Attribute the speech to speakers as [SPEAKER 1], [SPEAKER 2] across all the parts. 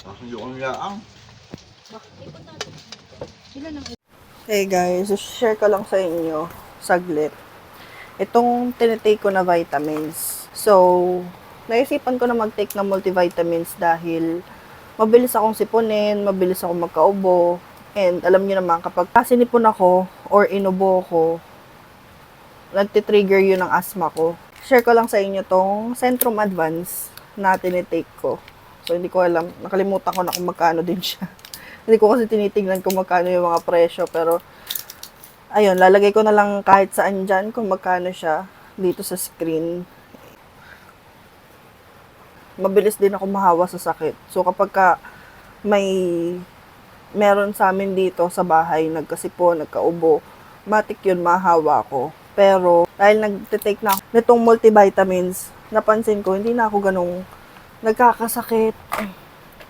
[SPEAKER 1] Yung yaang.
[SPEAKER 2] Hey guys, share ko lang sa inyo, saglit. Itong tinitake ko na vitamins. So, naisipan ko na mag-take ng multivitamins dahil mabilis akong sipunin, mabilis akong magkaubo. And alam niyo naman, kapag sinipon ako or inubo ko, nagtitrigger yun ng asthma ko. Share ko lang sa inyo tong Centrum Advance na tinitake ko. So, hindi ko alam. Nakalimutan ko na kung magkano din siya. Hindi ko kasi tinitignan kung magkano yung mga presyo. Pero, ayun, lalagay ko na lang kahit saan dyan kung magkano siya dito sa screen. Mabilis din ako mahawa sa sakit. So, kapag may meron sa amin dito sa bahay, nagkasipon, nagkaubo, matik yun, mahawa ko. Pero, dahil nagtitake na ako nitong multivitamins, napansin ko, hindi na ako ganong nagkakasakit.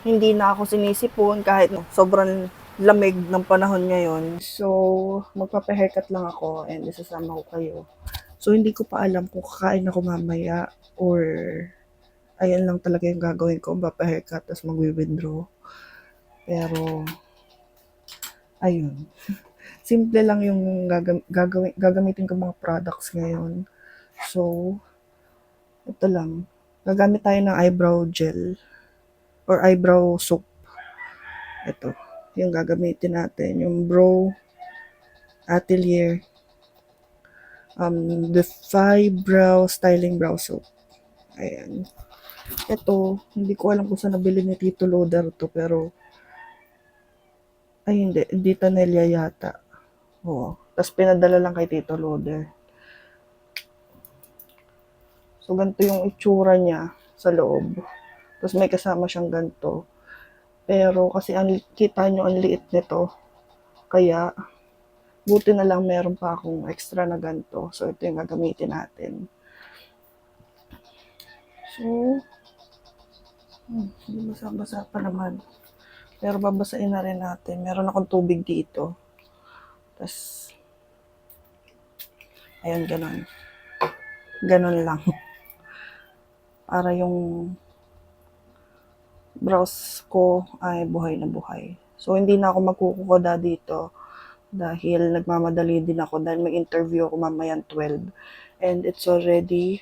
[SPEAKER 2] Hindi na ako sinisipon kahit sobrang lamig ng panahon ngayon. So, magpapahaircut lang ako and isasama ko kayo. So, hindi ko pa alam kung kakain ako mamaya or ayan lang talaga yung gagawin ko, magpapahaircut tapos magwi-withdraw. Pero, ayun. Simple lang yung gagamitin ko mga products ngayon. So, ito lang. Gagamit tayo ng eyebrow gel or eyebrow soap. Ito. Yung gagamitin natin. Yung Brow Atelier Defy Brow Styling Brow Soap. Ayan. Ito, hindi ko alam kung saan nabili ni Tito Loader to, pero ay hindi, Dita Nelia yata. Oo. Tapos pinadala lang kay Tito Loader. So, ganito yung itsura niya sa loob. Tapos may kasama siyang ganito. Pero kasi kita nyo ang liit nito. Kaya, buti na lang meron pa akong extra na ganito. So, ito yung gagamitin natin. So, hindi basa-basa pa naman. Pero babasain na rin natin. Meron akong tubig dito. Tapos, ayun, ganun. Ganun lang. Para yung brows ko ay buhay na buhay. So, hindi na ako magkukukoda dito dahil nagmamadali din ako dahil may interview ako mamayang 12. And it's already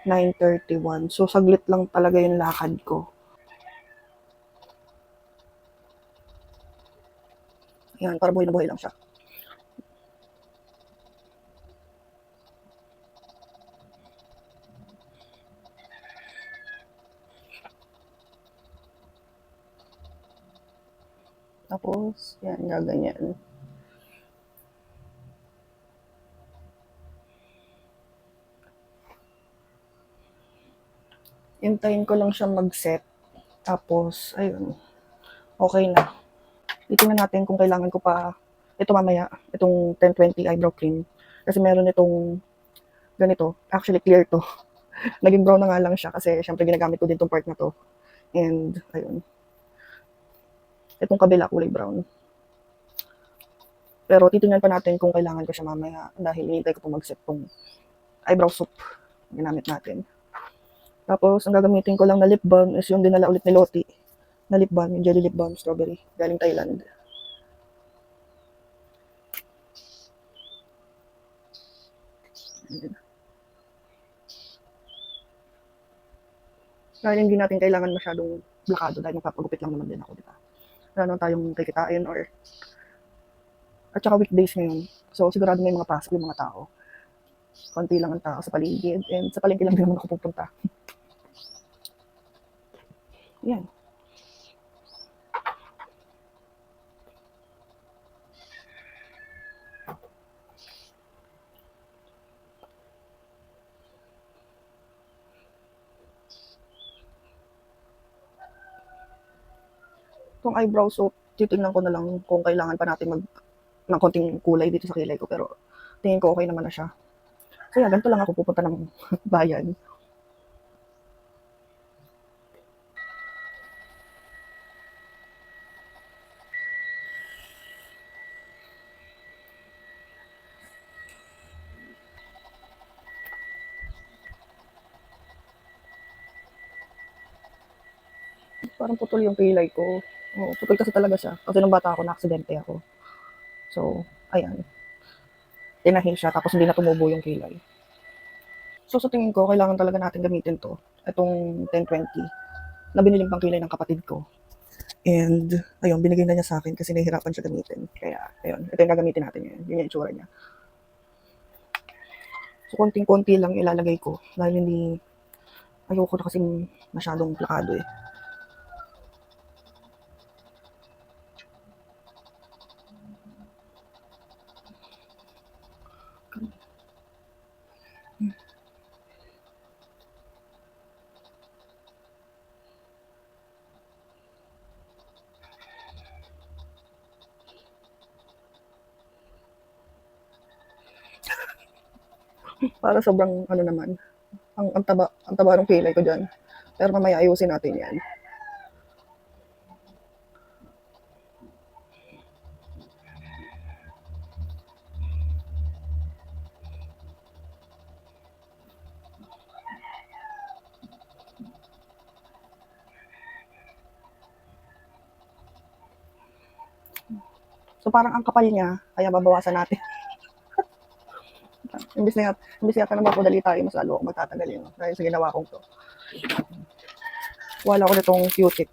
[SPEAKER 2] 9:31. So, saglit lang talaga yung lakad ko. Yan, para buhay na buhay lang siya. Tapos, yan, gaganyan. Hintayin ko lang siya mag-set. Tapos, ayun, okay na. Titingnan natin kung kailangan ko pa ito mamaya, itong 1020 eyebrow cream. Kasi meron itong ganito. Actually, clear to. Naging brown na nga lang siya kasi syempre ginagamit ko din itong part na to. And, ayun. Itong kabila, kulay brown. Pero titingnan pa natin kung kailangan ko siya mamaya dahil hinihintay ko po mag-set tong eyebrow soap ginamit natin. Tapos, ang gagamitin ko lang na lip balm is yung dinala ulit ni Loti na lip balm, yung jelly lip balm strawberry, galing Thailand. Dahil hindi natin kailangan masyadong blakado dahil magpapagupit lang naman din ako, di ba? Wala naman tayong kikitain or at saka weekdays ngayon. So, sigurado may mga pasok yung mga tao. Konti lang ang tao sa paligid and sa palengke lang din naman ako pupunta. Yan. Itong eyebrow soap, titingnan ko na lang kung kailangan pa natin ng konting kulay dito sa kilay ko. Pero tingin ko okay naman na siya. So yeah, ganito lang ako pupunta ng bayan. Parang putol yung kilay ko. Oo, putol kasi talaga siya. Kasi nung bata ako, na-aksidente ako. So, ayan. Tinahi siya, tapos hindi na tumubo yung kilay. So, sa tingin ko, kailangan talaga natin gamitin to. Itong 1020 na biniling pang kilay ng kapatid ko. And, ayun, binigay na niya sa akin kasi nahihirapan siya gamitin. Kaya, ayun, ito yung gagamitin natin ngayon. Yun yung itsura niya. So, konting-konti lang ilalagay ko. Dahil hindi, ayoko na kasing masyadong plakado eh. Para sobrang, ano naman, ang taba ng kilay ko dyan. Pero mamaya ayusin natin yan. So, parang ang kapal niya, kaya babawasan natin. Imbis na yata na mapadali tayo, mas lalo ako magtatagal yun. Dahil sa ginawa kong to. Wala ko nitong Q-tip.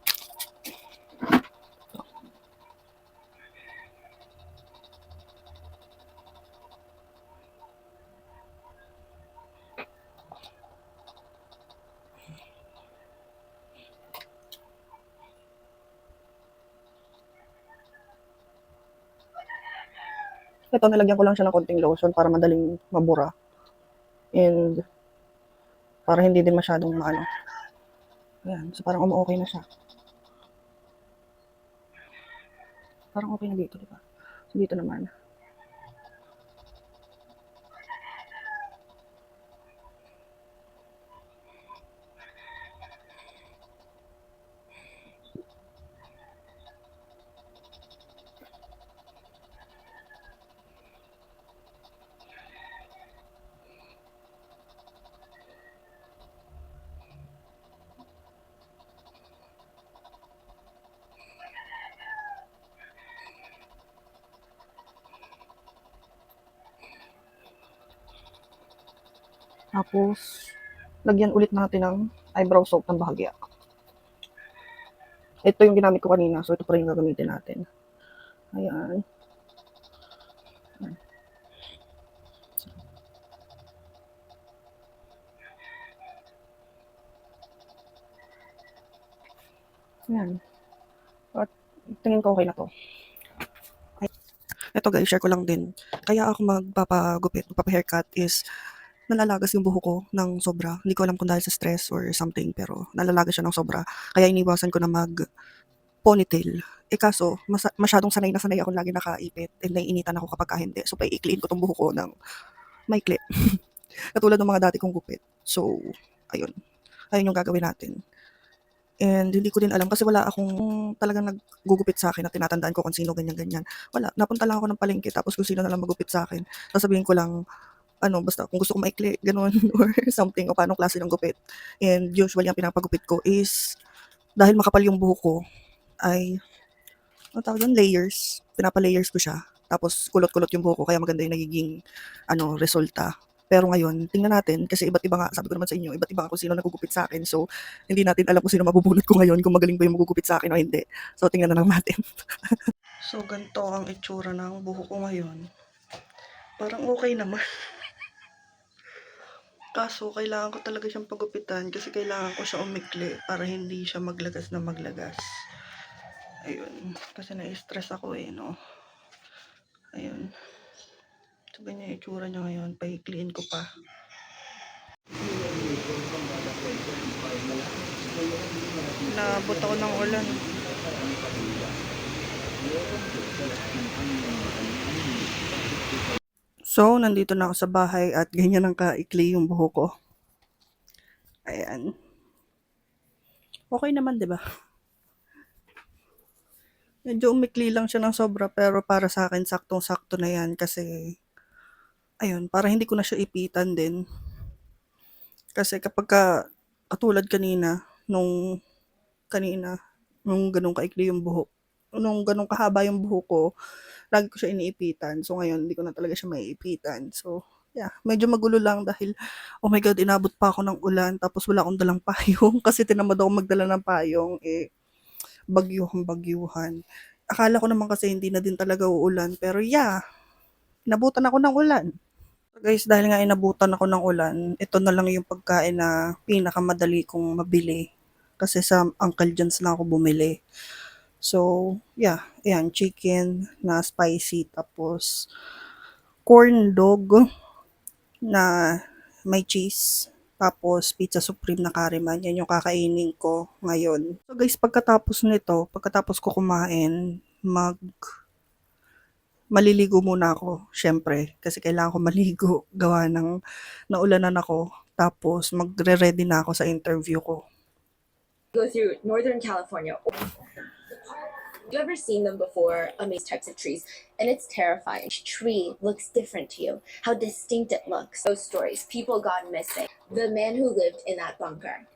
[SPEAKER 2] Ito, nilagyan ko lang siya ng konting lotion para madaling mabura. And, para hindi din masyadong maano. Ayan, so parang okay na siya. Parang okay na dito, di ba? So, dito naman. Tapos, lagyan ulit natin ng eyebrow soap ng bahagya. Ito yung ginamit ko kanina, so ito pa rin yung gagamitin natin. Ayan. Ayan. At tingin ko okay na to. Ito guys, share ko lang din. Kaya ako magpapa-haircut is nalalagas yung buhok ko ng sobra. Hindi ko alam kung dahil sa stress or something, pero nalalagas siya ng sobra. Kaya iniwasan ko na mag-ponytail. Eh kaso, masyadong sanay na sanay ako lagi nakaipit. And naiinitan ako kapag hindi. So, paiikliin ko tong buhok ko ng maikli. Katulad ng mga dati kong gupit. So, ayun. Ayun yung gagawin natin. And hindi ko din alam kasi wala akong talagang naggugupit sa akin na tinatandaan ko kung sino ganyan-ganyan. Wala. Napunta lang ako ng palengke tapos kung sino na lang magupit sa akin. Sasabihin ko lang, ano, basta kung gusto ko maikli, ganun, or something, o paano klase ng gupit. And usually, ang pinapagupit ko is, dahil makapal yung buhok ko, ay, ano tawag yun, layers. Pinapa-layers ko siya. Tapos, kulot-kulot yung buhok ko, kaya maganda yung nagiging, resulta. Pero ngayon, tingnan natin, kasi iba't iba nga, sabi ko naman sa inyo, iba't iba nga kung sino nagugupit sa akin. So, hindi natin alam kung sino mabubunot ko ngayon, kung magaling ba yung magugupit sa akin o hindi. So, tingnan na lang natin. So, ganito ang itsura ng buhok ko ngayon. Parang okay naman. Kaso, kailangan ko talaga siyang pagupitan kasi kailangan ko siya umikli para hindi siya maglagas na maglagas. Ayun. Kasi na-stress ako eh, no? Ayun. So, ganyan yung itsura niya ngayon. Pahikliin ko pa. Nabot ako ng ulan. So, nandito na ako sa bahay at ganyan ang kaikli yung buhok ko. Ayan. Okay naman, di ba? Medyo umikli lang siya ng sobra pero para sa akin saktong-sakto na yan kasi ayun, para hindi ko na siya ipitan din. Kasi kapag katulad kanina, kanina, Nung gano'n kaikli yung buhok. Nung gano'n kahaba yung buhok ko, lagi ko siya iniipitan. So, ngayon hindi ko na talaga siya maiipitan. So, yeah, medyo magulo lang dahil, oh my God, inabot pa ako ng ulan tapos wala akong dalang payong kasi tinamad akong magdala ng payong, eh, bagyuhan-bagyuhan. Akala ko naman kasi hindi na din talaga uulan pero yeah, inabutan ako ng ulan. So guys, dahil nga inabutan ako ng ulan, ito na lang yung pagkain na pinakamadali kong mabili. Kasi sa Uncle John's lang ako bumili. So, yeah, ayan, chicken na spicy, tapos corn dog na may cheese, tapos pizza supreme na Kariman. Yan yung kakainin ko ngayon. So guys, pagkatapos ko kumain, maliligo muna ako, syempre, kasi kailangan ko maligo, gawa ng naulanan ako, tapos magre-ready na ako sa interview ko.
[SPEAKER 1] Go through Northern California. You ever seen them before? Amazing types of trees, and it's terrifying. Each tree looks different to you. How distinct it looks. Those stories. People gone missing. The man who lived in that bunker.